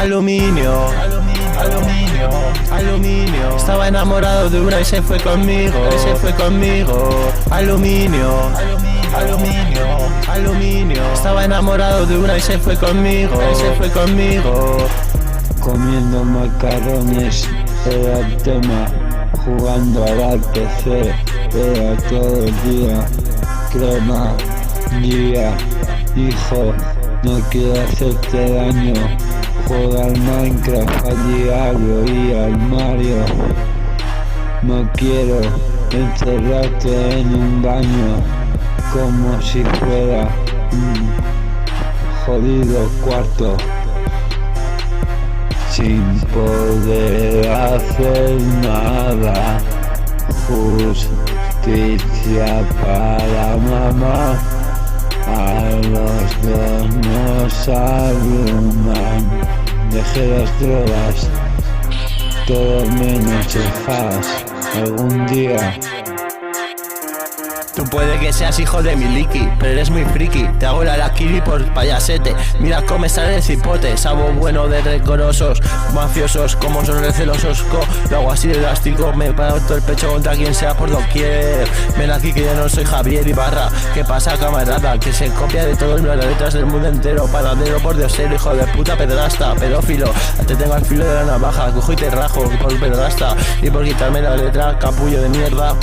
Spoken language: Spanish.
Aluminio, aluminio, aluminio. Estaba enamorado de una y se fue conmigo, Aluminio, aluminio, aluminio. Estaba enamorado de una y se fue conmigo, Comiendo macarrones era el tema, jugando al PC era todo el día. Crema, guía, hijo, no quiero hacerte daño. Juega al Minecraft a diario y al Mario. No quiero encerrarte en un baño como si fuera un jodido cuarto, sin poder hacer nada. Justicia para mamá, a los dos nos abruman. Dejé las drogas, todo menos el hash. Algún día tú puede que seas hijo de Miliki, pero eres muy friki. Te hago la harakiri por payasete. Mira cómo sale el cipote, sabo bueno de recorosos, mafiosos como son recelosos. Lo hago así de elástico, me paro todo el pecho contra quien sea por doquier. Ven aquí que yo no soy Javier Ibarra. ¿Qué pasa, camarada? Que se copia de todas las letras del mundo entero. Panadero por diosero, hijo de puta pedrasta, pedófilo. Te tengo al filo de la navaja, cojo y te rajo por pedrasta. Y por quitarme la letra, capullo de mierda.